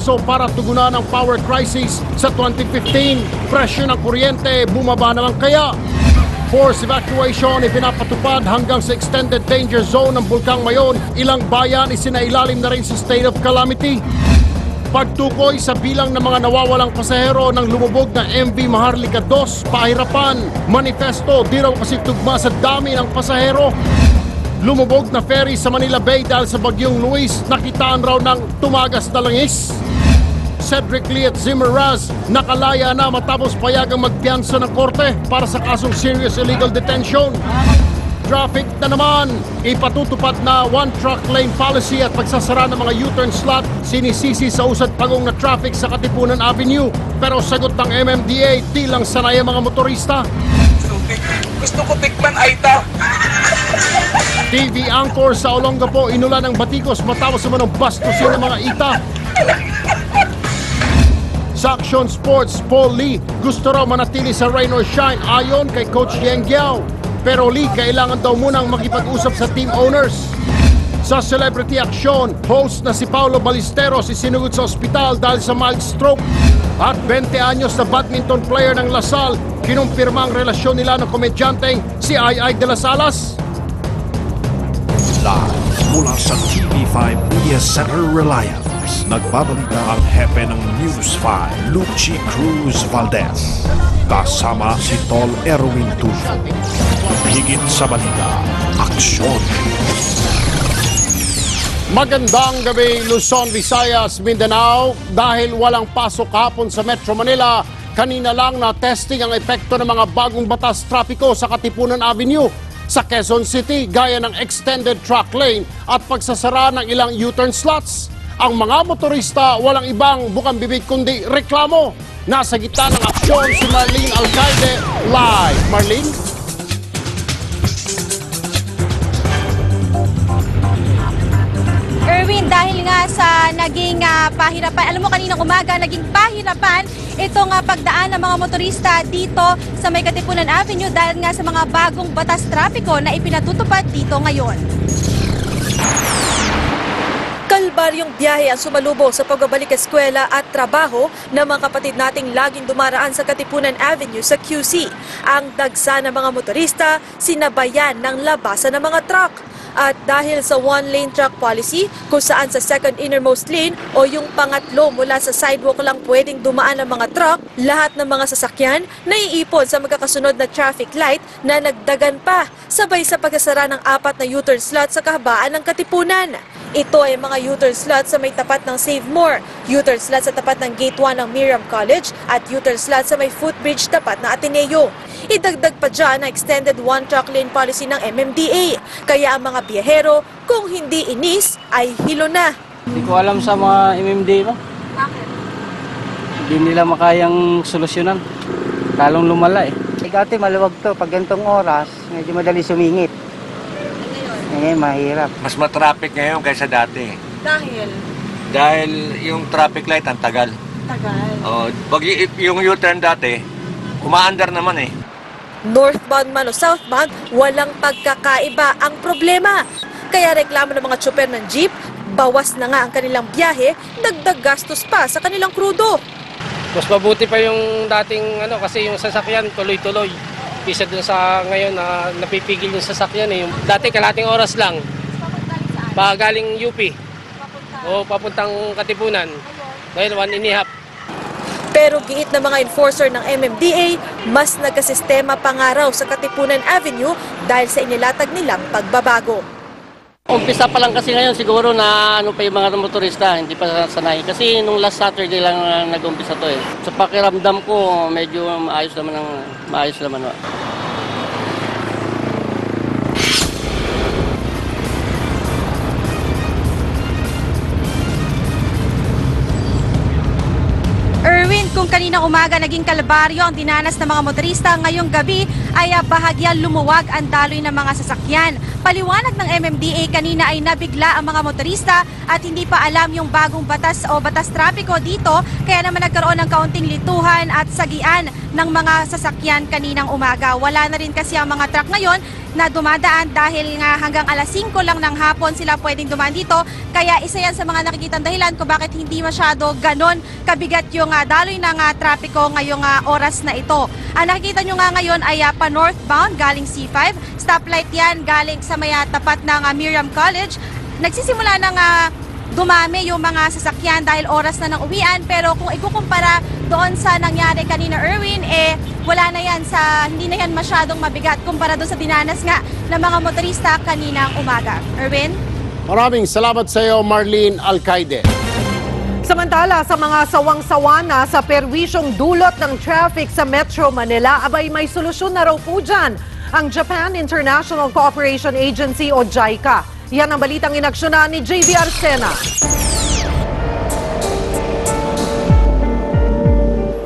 So para tugunan ang power crisis sa 2015, presyo ng kuryente bumaba naman kaya. Forced evacuation ipinapatupad hanggang sa extended danger zone ng Bulkang Mayon. Ilang bayan isinailalim na rin sa state of calamity. Pagtukoy sa bilang ng mga nawawalang pasahero ng lumubog na MV Maharlika 2, pahirapan. Manifesto, di raw kasi tugma sa dami ng pasahero. Lumubog na ferry sa Manila Bay dahil sa bagyong Luis, nakitaan raw ng tumagas na langis. Cedric Lee at Zimmer Raz nakalaya na matapos payagang magpiyansa ng korte para sa kasong serious illegal detention. Traffic na naman, ipatutupad na one truck lane policy at pagsasara ng mga U-turn slot sinisisi sa usad pagong na traffic sa Katipunan Avenue. Pero sagot ng MMDA, di lang sanay ang mga motorista. Gusto ko tikman Aita. TV anchor sa Olongapo inulan ng batikos matapos naman ng bastusin ng mga ita. Sa Action Sports, Paul Lee gusto raw manatili sa rain or shine ayon kay Coach Yeng Giao. Pero Lee, kailangan daw munang makipag-usap sa team owners. Sa Celebrity Action, host na si Paulo Ballesteros isinugod sa ospital dahil sa mild stroke. At 20 anyos na badminton player ng Lasal, kinumpirma ang relasyon nila ng komedyanteng si Ay de las Alas. Live mula sa TV5 Media Center Reliance, nagbabalita ang hepe ng News 5, Luchi Cruz Valdez. Kasama si Tol Erwin Tulfo. Higit sa balita, aksyon. Magandang gabi Luzon, Visayas, Mindanao. Dahil walang pasok hapon sa Metro Manila, kanina lang na testing ang epekto ng mga bagong batas trapiko sa Katipunan Avenue. Sa Quezon City, gaya ng extended truck lane at pagsasara ng ilang U-turn slots. Ang mga motorista walang ibang bukang bibig kundi reklamo. Nasa gitna ng aksyon si Marlene Alcaide live. Marlene? Erwin, dahil nga sa naging pahirapan, alam mo kaninang umaga, naging pahirapan itong pagdaan ng mga motorista dito sa may Katipunan Avenue dahil nga sa mga bagong batas trapiko na ipinatutupad dito ngayon. Kalbaryong biyahe ang sumalubong sa pagbabalik eskwela at trabaho ng mga kapatid nating laging dumaraan sa Katipunan Avenue sa QC. Ang dagsa ng mga motorista, sinabayan ng labasan ng mga truck. At dahil sa one-lane truck policy, kung saan sa second innermost lane o yung pangatlo mula sa sidewalk lang pwedeng dumaan ng mga truck, lahat ng mga sasakyan naiipon sa magkakasunod na traffic light na nagdagan pa, sabay sa pagsasara ng 4 na U-turn slot sa kahabaan ng Katipunan. Ito ay mga U-turn slot sa may tapat ng Save More, U-turn slot sa tapat ng Gate 1 ng Miriam College at U-turn slot sa may footbridge tapat na Ateneo. Idagdag pa dyan na extended one-truck lane policy ng MMDA. Kaya ang mga biyahero, kung hindi inis, ay hilo na. Hindi ko alam sa mga MMDA ba? Bakit? Hindi nila makayang solusyonan. Talong lumala eh. Dati maluwag to. Pag ganitong oras, medyo madali sumingit. Ngayon, mahirap. Mas matraffic ngayon kaysa dati. Dahil? Dahil yung traffic light ang tagal. Tagal. Pag yung U-turn dati, umaandar naman eh. Northbound man o southbound, walang pagkakaiba ang problema. Kaya reklamo ng mga tsoper ng jeep, bawas na nga ang kanilang biyahe, dagdag gastos pa sa kanilang krudo. Mas mabuti pa yung dating kasi yung sasakyan tuloy-tuloy. Kisa dun sa ngayon na napipigil yung sasakyan eh. Yung dati kalating oras lang. Galing UP. O papuntang Katipunan. Ngayon 1.5. Pero giit ng mga enforcer ng MMDA, mas nagkasistema pa nga raw sa Katipunan Avenue dahil sa inilatag nilang pagbabago. Umpisa pa lang kasi ngayon siguro na pa yung mga motorista, hindi pa sanay. Kasi nung last Saturday lang nag-umpisa to eh. Sa pakiramdam ko, medyo maayos naman. Erwin, kung kaninang umaga naging kalbaryo ang dinanas ng mga motorista, ngayong gabi ay bahagyan lumuwag ang daloy ng mga sasakyan. Paliwanag ng MMDA, kanina ay nabigla ang mga motorista at hindi pa alam yung bagong batas o batas trapiko dito, kaya naman nagkaroon ng kaunting lituhan at sagian ng mga sasakyan kaninang umaga. Wala na rin kasi ang mga truck ngayon na dumadaan dahil nga hanggang alas 5 lang ng hapon sila pwedeng dumaan dito. Kaya isa yan sa mga nakikitang dahilan kung bakit hindi masyado ganon kabigat yung daloy ng trapiko ngayong oras na ito. Ang nakikita nyo nga ngayon ay pa northbound galing C5. Stoplight yan galing sa may tapat ng Miriam College. Nagsisimula ng dumami yung mga sasakyan dahil oras na ng uwian, pero kung ikukumpara doon sa nangyari kanina, Erwin, wala na yan hindi na yan masyadong mabigat kumpara doon sa dinanas nga ng mga motorista kaninang umaga. Erwin? Maraming salamat sa iyo, Marlene Alcaide. Samantala, sa mga sawang-sawa na sa perwisyong dulot ng traffic sa Metro Manila, abay may solusyon na raw po dyan ang Japan International Cooperation Agency o JICA. Yan ang balitang inaksyonan ni JV Arsena.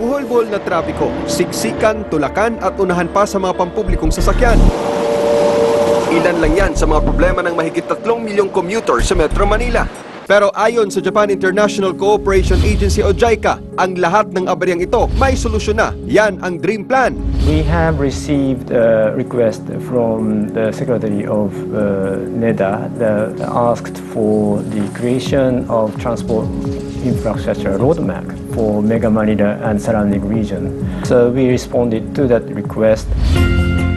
Buhol-buhol na trapiko, siksikan, tulakan at unahan pa sa mga pampublikong sasakyan. Ilan lang yan sa mga problema ng mahigit 3 milyong commuter sa Metro Manila. Pero ayon sa Japan International Cooperation Agency o JICA, ang lahat ng aberyang ito may solusyon na. Yan ang Dream Plan. We have received a request from the Secretary of NEDA that asked for the creation of transport infrastructure roadmap for Mega Manila and surrounding region. So we responded to that request.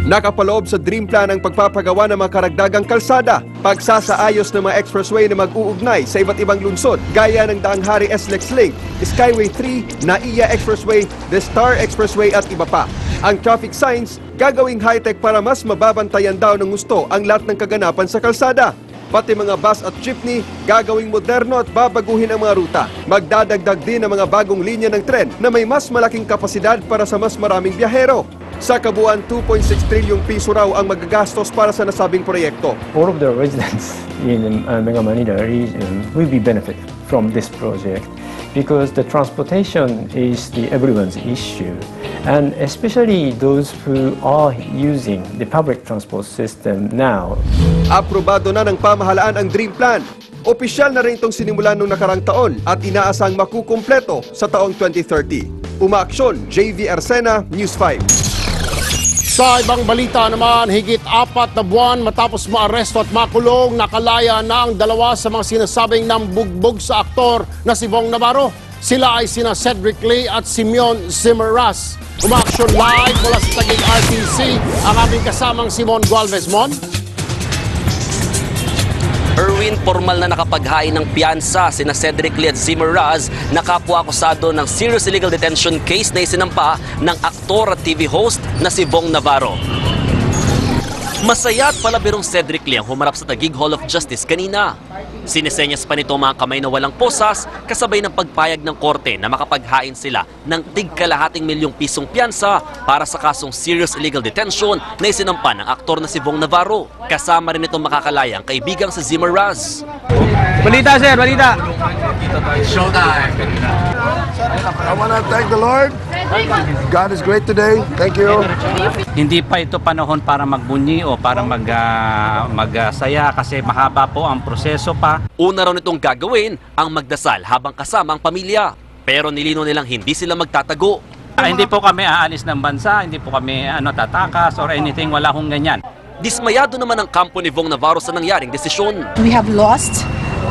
Nakapaloob sa Dream Plan ang pagpapagawa ng mga karagdagang kalsada, pagsasaayos ng mga expressway na mag-uugnay sa iba't ibang lungsod, gaya ng Daang Hari SLEX Link, Skyway 3, NAIA Expressway, The Star Expressway at iba pa. Ang traffic signs, gagawing high-tech para mas mababantayan daw ng gusto ang lahat ng kaganapan sa kalsada. Pati mga bus at jeepney, gagawing moderno at babaguhin ang mga ruta. Magdadagdag din ang mga bagong linya ng tren na may mas malaking kapasidad para sa mas maraming biyahero. Sa kabuuan, 2.6 trilyong piso raw ang magagastos para sa nasabing proyekto. All of the residents in Mega Manila region will be benefit from this project because the transportation is everyone's issue, and especially those who are using the public transport system now. Aprobado na ng pamahalaan ang Dream Plan. Opisyal na rin itong sinimulan noong nakarang taon at inaasang makukumpleto sa taong 2030. Umaaksyon, JV Arsena, News 5. Sa ibang balita naman, higit 4 na buwan matapos maaresto at makulong, nakalaya na ang 2 sa mga sinasabing nambugbog sa aktor na si Bong Navarro. Sila ay sina Cedric Lee at Simeon Zimmerras. Umaaksyon live mula sa Taguig RTC ang aming kasamang Simon Gualvez. Mon? Erwin, formal na nakapaghain ng piyansa sina Cedric Lee at Zimmerras na kapwa-akusado ng serious illegal detention case na isinampa ng aktor at TV host na si Bong Navarro. Masaya at palabirong Cedric Lee ang humarap sa Taguig Hall of Justice kanina. Sinisenyas pa nito mga kamay na walang posas kasabay ng pagpayag ng korte na makapaghain sila ng tig-kalahating milyong pisong piyansa para sa kasong serious illegal detention na isinampa ng aktor na si Bong Navarro. Kasama rin itong makakalaya ang kaibigang si Zimmerras. Balita sir, balita! Showtime! I want to thank the Lord. God is great today. Thank you. Hindi pa ito panahon para magbunyi o para magsaya kasi mahaba po ang proseso pa. Una raw nitong gagawin ang magdasal habang kasama ang pamilya. Pero nilino nilang hindi sila magtatago. Hindi po kami aalis ng bansa, hindi po kami tatakas or anything, wala hong ganyan. Dismayado naman ang kampo ni Bong Navarro sa nangyaring desisyon. We have lost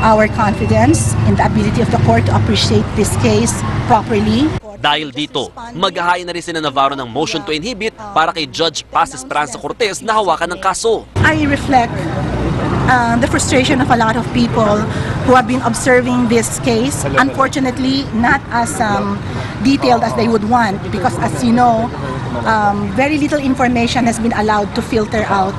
our confidence in the ability of the court to appreciate this case properly. Dahil dito, maghahain na rin si Navarro ng motion to inhibit para kay Judge Paz Esperanza Cortez na hawakan ng kaso. I reflect the frustration of a lot of people who have been observing this case. Unfortunately, not as detailed as they would want because as you know, very little information has been allowed to filter out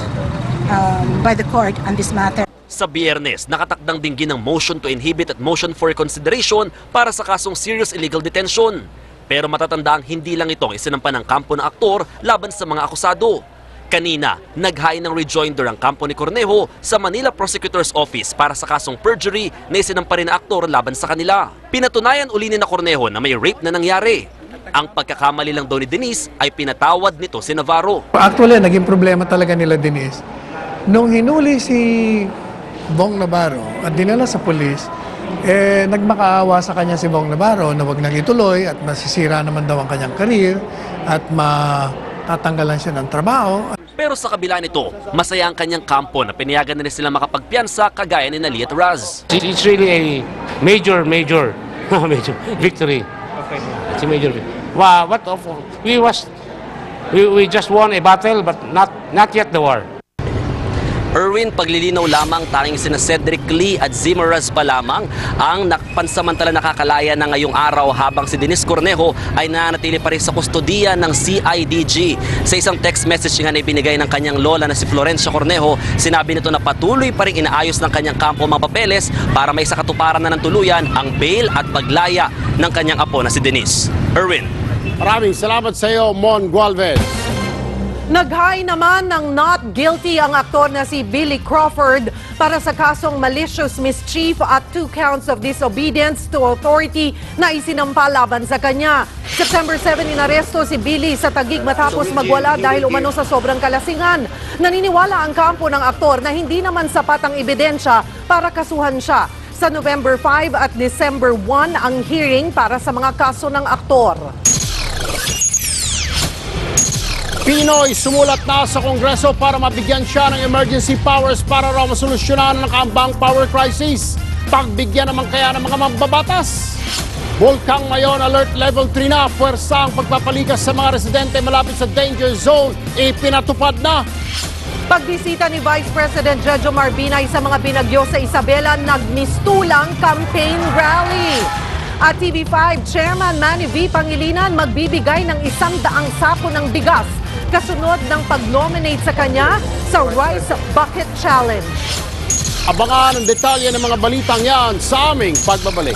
by the court on this matter. Sa Biyernes, nakatakdang dinggin ng motion to inhibit at motion for reconsideration para sa kasong serious illegal detention. Pero matatandang hindi lang itong isinampa ng kampo ng aktor laban sa mga akusado. Kanina, naghain ng rejoinder ang kampo ni Cornejo sa Manila Prosecutor's Office para sa kasong perjury na isinampa rin ng aktor laban sa kanila. Pinatunayan uli ni Cornejo na may rape na nangyari. Ang pagkakamali lang daw ni Denise ay pinatawad nito si Navarro. Actually, naging problema talaga nila Denise. Nung hinuli si Bong Navarro at dinala sa pulis, nagmakaawa sa kanya si Bong Navarro na wag nang ituloy at masisira naman daw ang kanyang karir at matatanggalan siya ng trabaho. Pero sa kabila nito, masaya ang kanyang kampo na pinayagan na rin sila makapagpiyansa kagaya ni Nali at Raz. It's really a major victory. It's a major victory. Wow, we just won a battle but not yet the war. Erwin, paglilinaw lamang, tanging sina Cedric Lee at Zimaraz pa lamang ang pansamantala nakakalaya na ngayong araw, habang si Denise Cornejo ay nananatili pa rin sa kustodiya ng CIDG. Sa isang text message nga na ibinigay ng kanyang lola na si Florencia Cornejo, sinabi nito na patuloy pa rin inaayos ng kanyang kampo mga papeles para may sakatuparan na ng tuluyan ang bail at paglaya ng kanyang apo na si Denise. Erwin. Maraming salamat sa iyo, Mon Gualvez. Nag-high naman ng not guilty ang aktor na si Billy Crawford para sa kasong malicious mischief at 2 counts of disobedience to authority na isinampa laban sa kanya. September 7 inaresto si Billy sa Taguig matapos magwala dahil umano sa sobrang kalasingan. Naniniwala ang kampo ng aktor na hindi naman sapat ang ebidensya para kasuhan siya. Sa November 5 at December 1 ang hearing para sa mga kaso ng aktor. Pinoy sumulat na sa Kongreso para mabigyan siya ng emergency powers para raw masolusyonan ang nakaambang power crisis. Pagbigyan naman kaya ng mga mambabatas. Bulkang Mayon Alert Level 3 na, puwersa ang pagpapalikas sa mga residente malapit sa danger zone, ipinatupad na. Pagbisita ni Vice President Jojo Marbinay sa mga binagyo sa Isabela, nagmistulang campaign rally. At TV5 Chairman Manny V. Pangilinan magbibigay ng 100 sako ng bigas kasunod ng pag-nominate sa kanya sa Rice Bucket Challenge. Abangan ang detalye ng mga balitang yan sa aming pagbabalik.